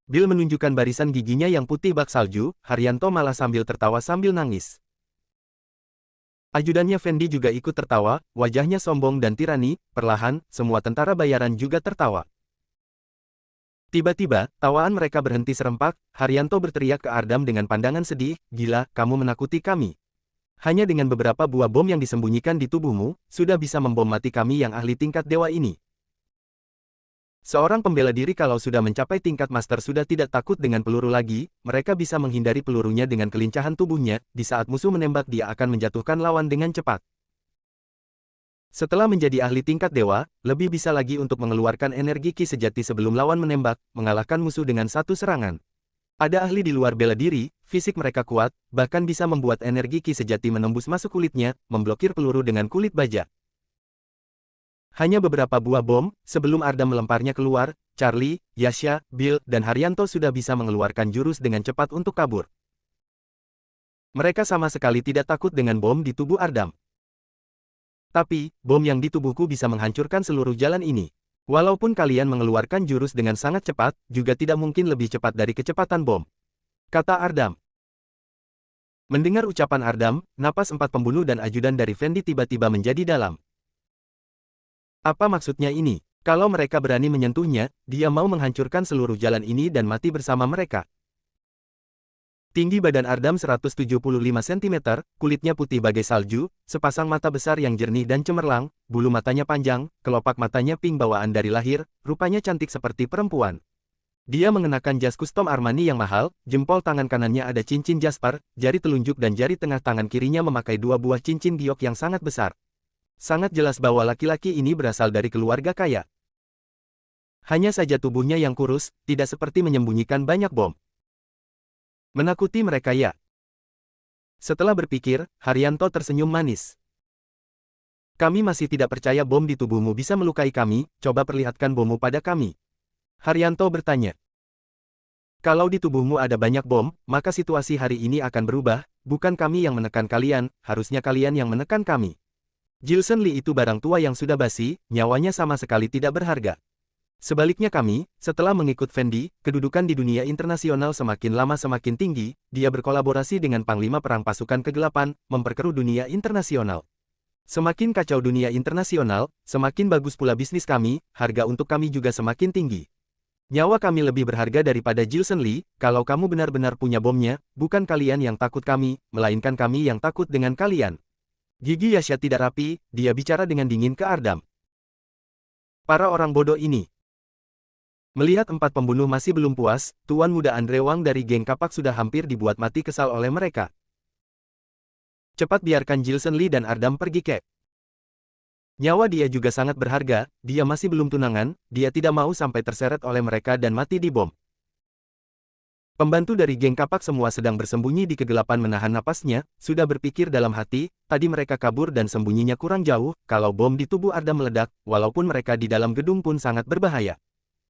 Bill menunjukkan barisan giginya yang putih bak salju, Haryanto malah sambil tertawa sambil nangis. Ajudannya Fendi juga ikut tertawa, wajahnya sombong dan tirani, perlahan, semua tentara bayaran juga tertawa. Tiba-tiba, tawaan mereka berhenti serempak, Haryanto berteriak ke Ardam dengan pandangan sedih, gila, kamu menakuti kami. Hanya dengan beberapa buah bom yang disembunyikan di tubuhmu, sudah bisa membom mati kami yang ahli tingkat dewa ini. Seorang pembela diri kalau sudah mencapai tingkat master sudah tidak takut dengan peluru lagi, mereka bisa menghindari pelurunya dengan kelincahan tubuhnya, di saat musuh menembak dia akan menjatuhkan lawan dengan cepat. Setelah menjadi ahli tingkat dewa, lebih bisa lagi untuk mengeluarkan energi ki sejati sebelum lawan menembak, mengalahkan musuh dengan satu serangan. Ada ahli di luar bela diri, fisik mereka kuat, bahkan bisa membuat energi ki sejati menembus masuk kulitnya, memblokir peluru dengan kulit baja. Hanya beberapa buah bom, sebelum Ardam melemparnya keluar, Charlie, Yasha, Bill, dan Haryanto sudah bisa mengeluarkan jurus dengan cepat untuk kabur. Mereka sama sekali tidak takut dengan bom di tubuh Ardam. Tapi, bom yang di tubuhku bisa menghancurkan seluruh jalan ini. Walaupun kalian mengeluarkan jurus dengan sangat cepat, juga tidak mungkin lebih cepat dari kecepatan bom, kata Ardam. Mendengar ucapan Ardam, napas 4 pembunuh dan ajudan dari Fendi tiba-tiba menjadi dalam. Apa maksudnya ini? Kalau mereka berani menyentuhnya, dia mau menghancurkan seluruh jalan ini dan mati bersama mereka. Tinggi badan Ardam 175 cm, kulitnya putih bagai salju, sepasang mata besar yang jernih dan cemerlang, bulu matanya panjang, kelopak matanya pink bawaan dari lahir, rupanya cantik seperti perempuan. Dia mengenakan jas custom Armani yang mahal, jempol tangan kanannya ada cincin jasper, jari telunjuk dan jari tengah tangan kirinya memakai 2 buah cincin giok yang sangat besar. Sangat jelas bahwa laki-laki ini berasal dari keluarga kaya. Hanya saja tubuhnya yang kurus, tidak seperti menyembunyikan banyak bom. Menakuti mereka ya? Setelah berpikir, Haryanto tersenyum manis. Kami masih tidak percaya bom di tubuhmu bisa melukai kami, coba perlihatkan bommu pada kami. Haryanto bertanya. Kalau di tubuhmu ada banyak bom, maka situasi hari ini akan berubah, bukan kami yang menekan kalian, harusnya kalian yang menekan kami. Gilson Lee itu barang tua yang sudah basi, nyawanya sama sekali tidak berharga. Sebaliknya kami, setelah mengikut Fendi, kedudukan di dunia internasional semakin lama semakin tinggi, dia berkolaborasi dengan Panglima Perang Pasukan Kegelapan, memperkeruh dunia internasional. Semakin kacau dunia internasional, semakin bagus pula bisnis kami, harga untuk kami juga semakin tinggi. Nyawa kami lebih berharga daripada Gilson Lee, kalau kamu benar-benar punya bomnya, bukan kalian yang takut kami, melainkan kami yang takut dengan kalian. Gigi Yasha tidak rapi, dia bicara dengan dingin ke Ardam. Para orang bodoh ini. Melihat 4 pembunuh masih belum puas, Tuan Muda Andre Wang dari geng kapak sudah hampir dibuat mati kesal oleh mereka. Cepat biarkan Gilson Lee dan Ardam pergi Kek. Nyawa dia juga sangat berharga, dia masih belum tunangan, dia tidak mau sampai terseret oleh mereka dan mati di bom. Pembantu dari geng kapak semua sedang bersembunyi di kegelapan menahan napasnya, sudah berpikir dalam hati, tadi mereka kabur dan sembunyinya kurang jauh, kalau bom di tubuh Ardam meledak, walaupun mereka di dalam gedung pun sangat berbahaya.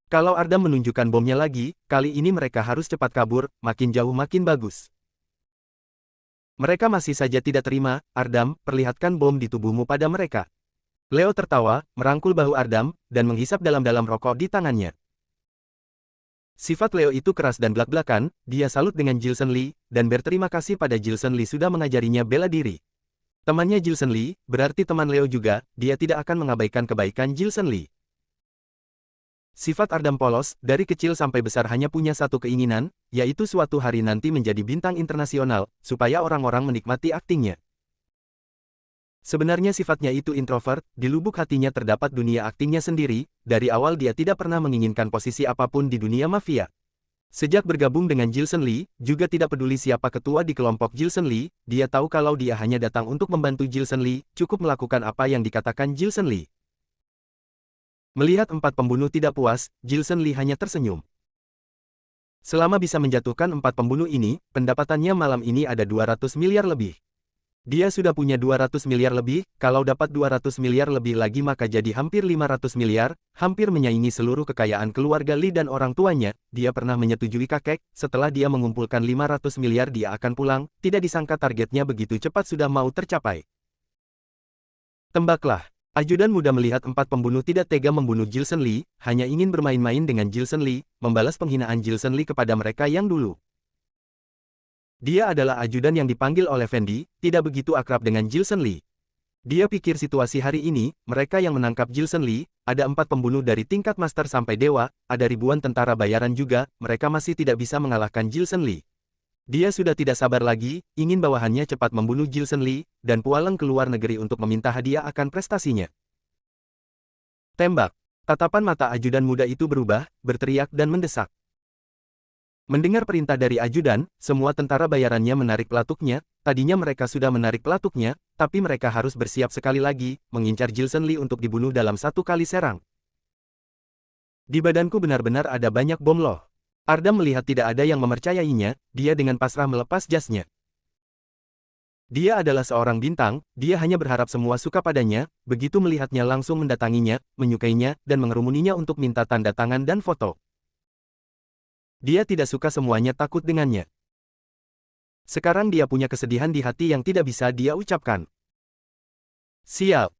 Kalau Ardam menunjukkan bomnya lagi, kali ini mereka harus cepat kabur, makin jauh makin bagus. Mereka masih saja tidak terima, Ardam, perlihatkan bom di tubuhmu pada mereka. Leo tertawa, merangkul bahu Ardam, dan menghisap dalam-dalam rokok di tangannya. Sifat Leo itu keras dan blak-blakan, dia salut dengan Gilson Lee, dan berterima kasih pada Gilson Lee sudah mengajarinya bela diri. Temannya Gilson Lee, berarti teman Leo juga, dia tidak akan mengabaikan kebaikan Gilson Lee. Sifat Ardam polos, dari kecil sampai besar hanya punya satu keinginan, yaitu suatu hari nanti menjadi bintang internasional, supaya orang-orang menikmati aktingnya. Sebenarnya sifatnya itu introvert, di lubuk hatinya terdapat dunia aktingnya sendiri, dari awal dia tidak pernah menginginkan posisi apapun di dunia mafia. Sejak bergabung dengan Gilson Lee, juga tidak peduli siapa ketua di kelompok Gilson Lee, dia tahu kalau dia hanya datang untuk membantu Gilson Lee, cukup melakukan apa yang dikatakan Gilson Lee. Melihat 4 pembunuh tidak puas, Gilson Lee hanya tersenyum. Selama bisa menjatuhkan 4 pembunuh ini, pendapatannya malam ini ada 200 miliar lebih. Dia sudah punya 200 miliar lebih, kalau dapat 200 miliar lebih lagi maka jadi hampir 500 miliar, hampir menyaingi seluruh kekayaan keluarga Lee dan orang tuanya. Dia pernah menyetujui kakek, setelah dia mengumpulkan 500 miliar dia akan pulang, tidak disangka targetnya begitu cepat sudah mau tercapai. Tembaklah. Ajudan muda melihat 4 pembunuh tidak tega membunuh Gilson Lee, hanya ingin bermain-main dengan Gilson Lee, membalas penghinaan Gilson Lee kepada mereka yang dulu. Dia adalah ajudan yang dipanggil oleh Fendi, tidak begitu akrab dengan Gilson Lee. Dia pikir situasi hari ini, mereka yang menangkap Gilson Lee, ada 4 pembunuh dari tingkat master sampai dewa, ada ribuan tentara bayaran juga, mereka masih tidak bisa mengalahkan Gilson Lee. Dia sudah tidak sabar lagi, ingin bawahannya cepat membunuh Gilson Lee, dan pulang ke luar negeri untuk meminta hadiah akan prestasinya. Tembak. Tatapan mata ajudan muda itu berubah, berteriak dan mendesak. Mendengar perintah dari ajudan, semua tentara bayarannya menarik pelatuknya, tadinya mereka sudah menarik pelatuknya, tapi mereka harus bersiap sekali lagi, mengincar Gilson Lee untuk dibunuh dalam satu kali serang. Di badanku benar-benar ada banyak bom loh. Ardam melihat tidak ada yang mempercayainya, dia dengan pasrah melepas jasnya. Dia adalah seorang bintang, dia hanya berharap semua suka padanya, begitu melihatnya langsung mendatanginya, menyukainya, dan mengerumuninya untuk minta tanda tangan dan foto. Dia tidak suka semuanya takut dengannya. Sekarang dia punya kesedihan di hati yang tidak bisa dia ucapkan. Siap.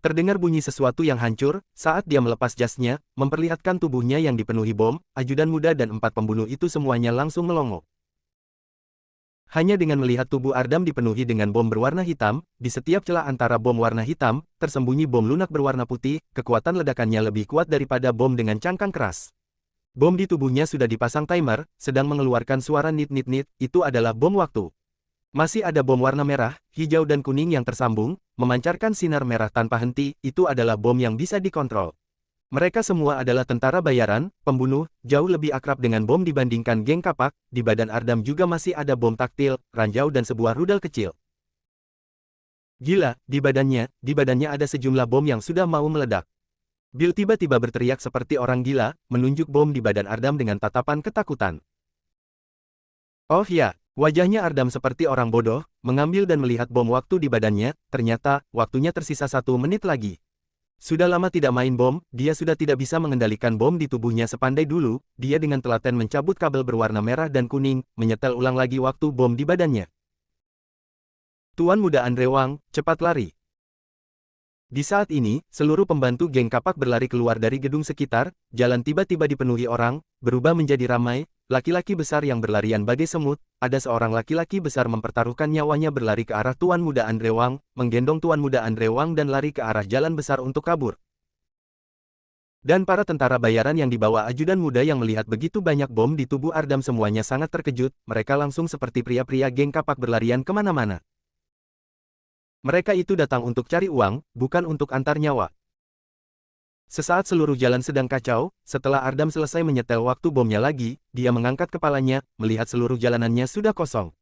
Terdengar bunyi sesuatu yang hancur, saat dia melepas jasnya, memperlihatkan tubuhnya yang dipenuhi bom, ajudan muda dan 4 pembunuh itu semuanya langsung melongo. Hanya dengan melihat tubuh Ardam dipenuhi dengan bom berwarna hitam, di setiap celah antara bom warna hitam, tersembunyi bom lunak berwarna putih, kekuatan ledakannya lebih kuat daripada bom dengan cangkang keras. Bom di tubuhnya sudah dipasang timer, sedang mengeluarkan suara nit-nit-nit, itu adalah bom waktu. Masih ada bom warna merah, hijau dan kuning yang tersambung, memancarkan sinar merah tanpa henti, itu adalah bom yang bisa dikontrol. Mereka semua adalah tentara bayaran, pembunuh, jauh lebih akrab dengan bom dibandingkan geng kapak, di badan Ardam juga masih ada bom taktil, ranjau dan sebuah rudal kecil. Gila, di badannya ada sejumlah bom yang sudah mau meledak. Bill tiba-tiba berteriak seperti orang gila, menunjuk bom di badan Ardam dengan tatapan ketakutan. Oh ya, wajahnya Ardam seperti orang bodoh, mengambil dan melihat bom waktu di badannya, ternyata, waktunya tersisa 1 menit lagi. Sudah lama tidak main bom, dia sudah tidak bisa mengendalikan bom di tubuhnya sepandai dulu, dia dengan telaten mencabut kabel berwarna merah dan kuning, menyetel ulang lagi waktu bom di badannya. Tuan Muda Andre Wang, cepat lari. Di saat ini, seluruh pembantu geng kapak berlari keluar dari gedung sekitar, jalan tiba-tiba dipenuhi orang, berubah menjadi ramai, laki-laki besar yang berlarian bagai semut, ada seorang laki-laki besar mempertaruhkan nyawanya berlari ke arah Tuan Muda Andre Wang, menggendong Tuan Muda Andre Wang dan lari ke arah jalan besar untuk kabur. Dan para tentara bayaran yang dibawa ajudan muda yang melihat begitu banyak bom di tubuh Ardam semuanya sangat terkejut, mereka langsung seperti pria-pria geng kapak berlarian kemana-mana. Mereka itu datang untuk cari uang, bukan untuk antar nyawa. Sesaat seluruh jalan sedang kacau, setelah Ardam selesai menyetel waktu bomnya lagi, dia mengangkat kepalanya, melihat seluruh jalanannya sudah kosong.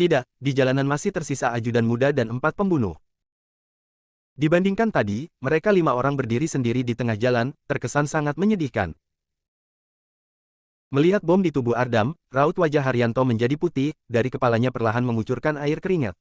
Tidak, di jalanan masih tersisa ajudan muda dan 4 pembunuh. Dibandingkan tadi, mereka 5 orang berdiri sendiri di tengah jalan, terkesan sangat menyedihkan. Melihat bom di tubuh Ardam, raut wajah Haryanto menjadi putih, dari kepalanya perlahan mengucurkan air keringat.